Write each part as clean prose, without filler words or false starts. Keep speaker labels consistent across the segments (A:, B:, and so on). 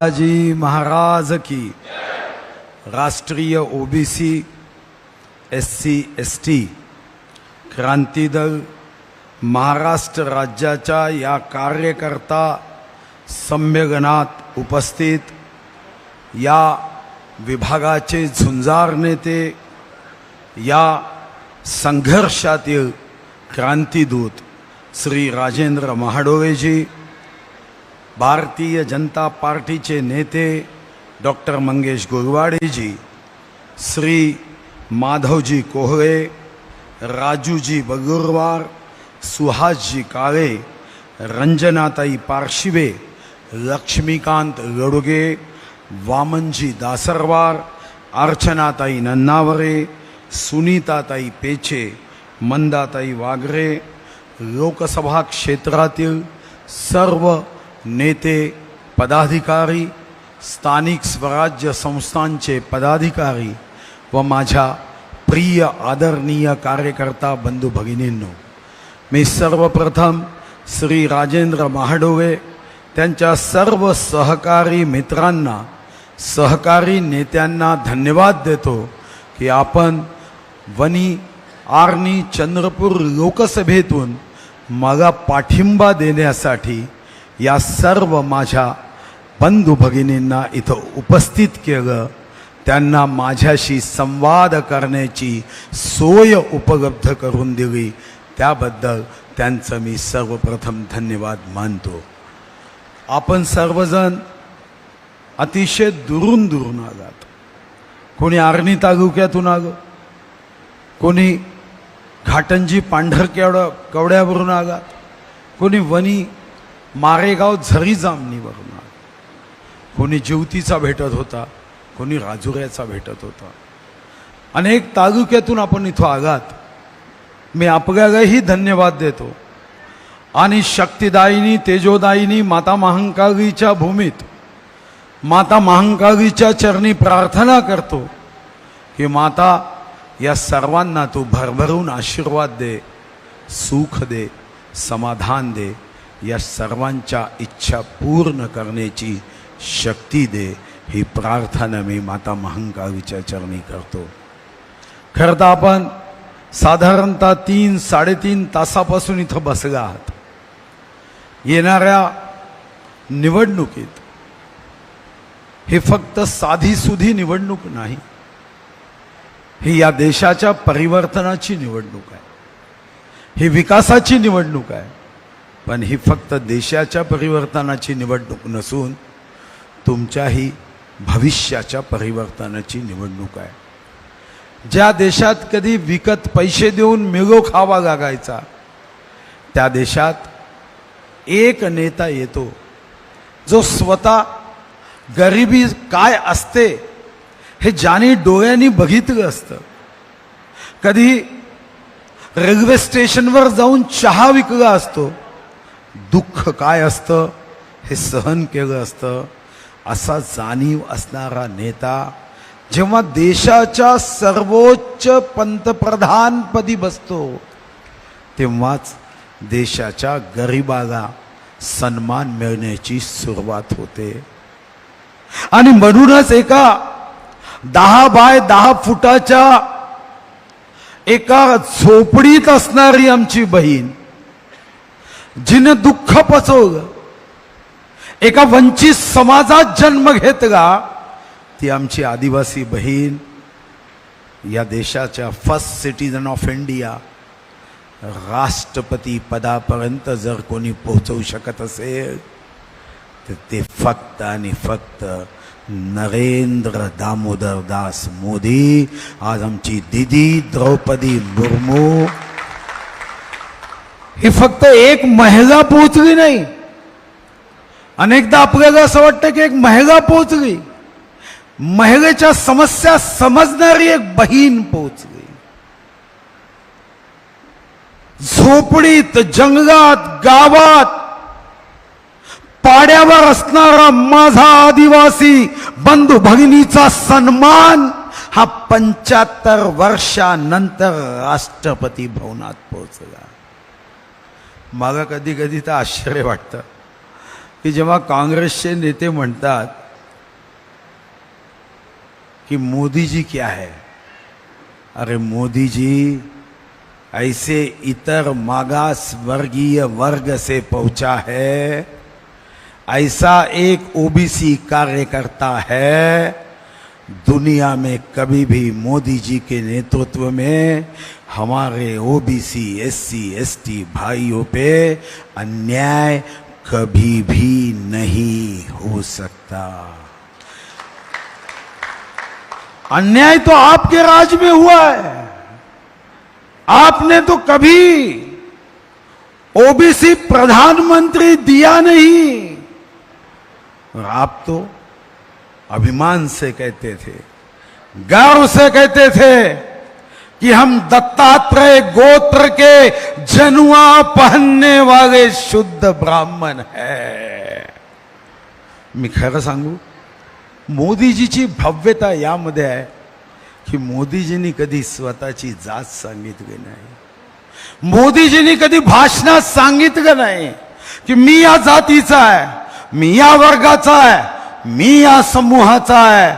A: जी महाराज की राष्ट्रीय OBC SC ST क्रांती दल महाराष्ट्र राज्याच्या या कार्यकर्ता संमेलनात उपस्थित या विभागाचे झुंजार नेते, या संघर्षातील क्रांतीदूत श्री राजेंद्र महाडोळेजी, भारतीय जनता पार्टीचे नेते डॉक्टर मंगेश गुरवाडेजी, श्री माधवजी कोहळे, राजूजी बगुरवार, सुहासजी काळे, रंजनाताई पारशिवे, लक्ष्मीकांत गडुगे, वामनजी दासरवार, अर्चनाताई नन्नावरे, सुनीताताई पेचे, मंदाताई वागरे, लोकसभा क्षेत्रातील सर्व नेते, पदाधिकारी, स्थानिक स्वराज्य संस्थांचे पदाधिकारी व माझ्या प्रिय आदरणीय कार्यकर्ता बंधू भगिनींनो, मी सर्वप्रथम श्री राजेंद्र महाडोळे त्यांच्या सर्व सहकारी मित्रांना, सहकारी नेत्यांना धन्यवाद देतो की आपण वनी आर्णी चंद्रपूर लोकसभेतून मला पाठिंबा देण्यासाठी या सर्व माझ्या बंधू भगिनींना इथं उपस्थित केलं, त्यांना माझ्याशी संवाद करण्याची सोय उपलब्ध करून दिली, त्याबद्दल त्यांचं मी सर्वप्रथम धन्यवाद मानतो. आपण सर्वजण अतिशय दुरून दुरून आलात. कोणी आर्णी तालुक्यातून आलं, कोणी घाटंजी कवड्यावरून आलात, कोणी वनी मारेगाव झरी जामनीवरून आला, कोणी ज्योतीचा भेटत होता, कोणी राजुऱ्याचा भेटत होता. अनेक तालुक्यातून आपण इथं आलात. मी आपल्यालाही धन्यवाद देतो आणि शक्तिदायिनी तेजोदायिनी माता महाकालीच्या भूमीत माता महाकालीच्या चरणी प्रार्थना करतो की माता या सर्वांना तू भरभरून आशीर्वाद दे, सुख दे, समाधान दे, या सर्वांच्या इच्छा पूर्ण करण्याची शक्ती दे, ही प्रार्थना मी माता महाकालीच्या चरणी करतो. खरं तर आपण साधारणतः 3-3.5 तासापासून इथं बसला आहात. येणाऱ्या निवडणुकीत हे फक्त साधीसुधी निवडणूक नाही, ही या देशाच्या परिवर्तनाची निवडणूक आहे, ही विकासाची निवडणूक आहे. पण ही फक्त देशाच्या परिवर्तनाची निवडणूक नसून तुमच्याही भविष्याच्या परिवर्तनाची निवडणूक आहे. ज्या देशात कधी विकत पैसे देऊन मिळो खावा लागायचा, त्या देशात एक नेता येतो जो स्वतः गरिबी काय असते हे ज्याने डोळ्यांनी बघितलं असतं, कधी रेल्वे स्टेशनवर जाऊन चहा विकला असतो, दुःख काय असतं हे सहन केलं असतं, असा जाणीव असणारा नेता जेव्हा देशाच्या सर्वोच्च पंतप्रधानपदी बसतो, तेव्हाच देशाच्या गरिबाला सन्मान मिळण्याची सुरुवात होते. आणि म्हणूनच एका 10 बाय 10 फुटाच्या एका झोपडीत असणारी आमची बहीण, जिने दुःख पचवलं, एका वंचित समाजात जन्म घेतला, ती आमची आदिवासी बहीण या देशाच्या फर्स्ट सिटीजन ऑफ इंडिया राष्ट्रपती पदापर्यंत जर कोणी पोहोचवू शकत असेल तर ते फक्त आणि फक्त नरेंद्र दामोदर दास मोदी. आज आमची दीदी द्रौपदी मुर्मू ही फक्त एक महिला पोहोचली नाही. अनेकदा आपल्याला असं वाटतं की एक महिला पोहोचली, महिलेच्या समस्या समजणारी एक बहीण पोहोचली. झोपडीत, जंगलात, गावात, पाड्यावर असणारा माझा आदिवासी बंधू भगिनीचा सन्मान हा 75 वर्षानंतर राष्ट्रपती भवनात पोहोचला. मला कधी कधी तर आश्चर्य वाटतं की जेव्हा काँग्रेसचे नेते म्हणतात कि मोदी जी क्या है। अरे मोदी जी ऐसे इतर मागास वर्गीय वर्ग से पहुंचा है, ऐसा एक ओबीसी कार्यकर्ता है, दुनिया में कभी भी मोदी जी के नेतृत्व में हमारे ओबीसी एससी एसटी भाइयों पे अन्याय कभी भी नहीं हो सकता। अन्याय तो आपके राज में हुआ है, आपने तो कभी ओबीसी प्रधानमंत्री दिया नहीं, और आप तो अभिमान से कहते थे, गर्व से कहते थे कि हम दत्तात्रेय गोत्र के जनुआ पहनने वाले शुद्ध ब्राह्मण है। मी खरं सांगू, मोदीजीची भव्यता यामध्ये आहे की मोदीजींनी कधी स्वतःची जात सांगितली नाही। मोदीजींनी कधी भाषणात सांगितलं नाही की मी या जातीचा आहे, मी या वर्गाचा आहे, मी या समूहाचा आहे।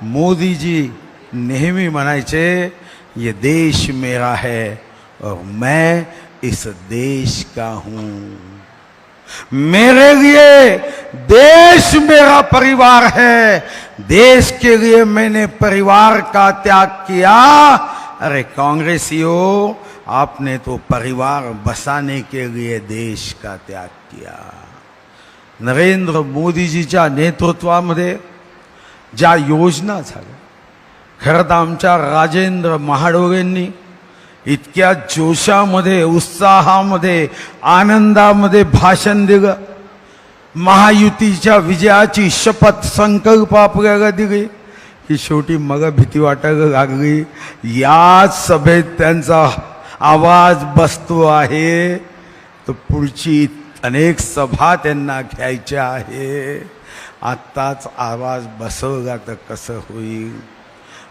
A: मोदी जी नेहमी म्हणायचे, ये देश मेरा है और मैं इस देश का हूं। मेरे लिए देश मेरा परिवार है, देश के लिए मैंने परिवार का त्याग किया। अरे कांग्रेसियों, आपने तो परिवार बसाने के लिए देश का त्याग किया। नरेंद्र मोदीजीच्या नेतृत्वामध्ये ज्या योजना झाल्या, खरं तर आमच्या राजेंद्र महाडोरेंनी इतक्या जोशामध्ये, उत्साहामध्ये, आनंदामध्ये भाषण दिलं, महायुतीच्या विजयाची शपथ संकल्प आपल्याला दिली की शेवटी मग भीती वाटायला लागली। या सभेत त्यांचा आवाज बसतो आहे तर पुढची अनेक सभा त्यांना घ्यायच्या आहे। आत्ताच आवाज बसवला तर कसं होईल।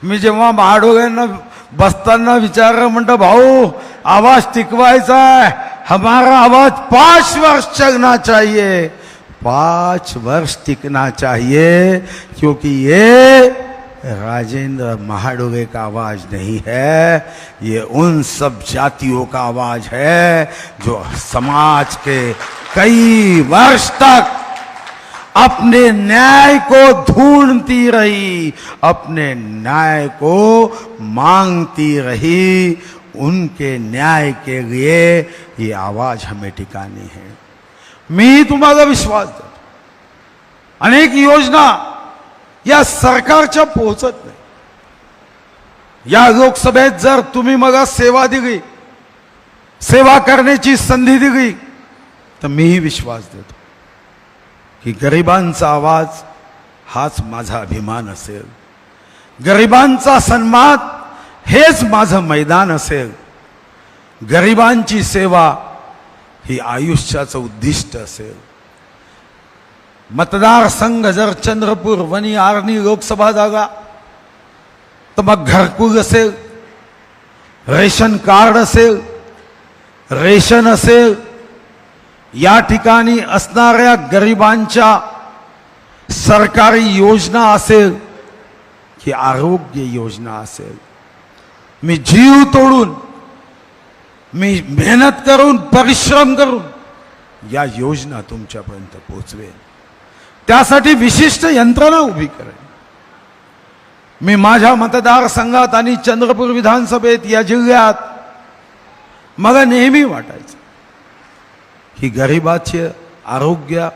A: मी जेव्हा महाडोळ्यांना बसताना विचारलं, म्हणतो भाऊ आवाज टिकवायचा है, हमारा आवाज 5 वर्ष चलना चाहिए, 5 वर्ष टिकना चाहिए, क्योंकि ये राजेंद्र महाडोले का आवाज नहीं है, ये उन सब जातियों का आवाज है जो समाज के कई वर्ष तक अपने न्याय को ढूंढती रही, अपने न्याय को मांगती रही। उनके न्याय के लिए ये आवाज हमें टिकानी है। मी तुम्हाला विश्वास देतो, अनेक योजना या सरकारच्या पोहोचत नाही। या लोकसभेत जर तुम्ही मला सेवा दिली, सेवा करण्याची संधी दिली, तर मीही विश्वास देतो की गरिबांचा आवाज हाच माझा अभिमान असेल, गरिबांचा सन्मान हेच माझं मैदान असेल, गरिबांची सेवा ही आयुष्याचं उद्दिष्ट असेल। मतदारसंघ जर चंद्रपूर वनी आर्णी लोकसभा जागा, तर मग घरकुल असेल, रेशन कार्ड असेल, रेशन असेल, या ठिकाणी असणाऱ्या गरिबांच्या सरकारी योजना असेल की आरोग्य योजना असेल, मी जीव तोडून, मी मेहनत करून, परिश्रम करून या योजना तुमच्यापर्यंत पोहोचवेन। त्यासाठी विशिष्ट यंत्रणा उभी करेन। मी माझ्या मतदारसंघात आणि चंद्रपूर विधानसभेत या जिल्ह्यात मला नेहमी वाटायचं की गरिबाचे आरोग्य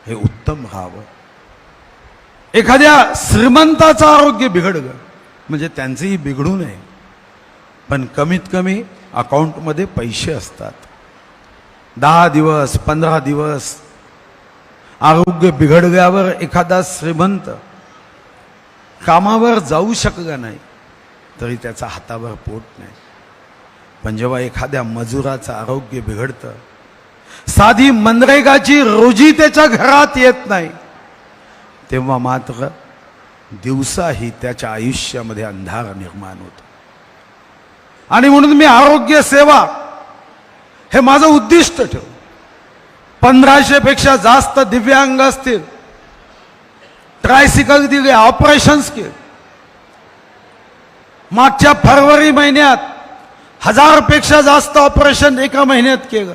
A: हे उत्तम व्हावं। एखाद्या श्रीमंताचं आरोग्य बिघडलं म्हणजे त्यांचंही बिघडू नये, पण कमीत कमी अकाउंटमध्ये पैसे असतात। 10 दिवस 15 दिवस आरोग्य बिघडल्यावर एखादा श्रीमंत कामावर जाऊ शकला नाही तरी त्याचा हातावर पोट नाही, पण जेव्हा एखाद्या मजुराचं आरोग्य बिघडतं, साधी मनरेगाची रोजी त्याच्या घरात येत नाही, तेव्हा मात्र दिवसाही त्याच्या आयुष्यामध्ये अंधार निर्माण होतो। आणि म्हणून मी आरोग्य सेवा हे माझं उद्दिष्ट ठेवू। 1500 पेक्षा जास्त दिव्यांग असतील, ट्रायसिकल दिले, ऑपरेशन्स केले, मागच्या फरवरी महिन्यात 1000पेक्षा जास्त ऑपरेशन एका महिन्यात केलं.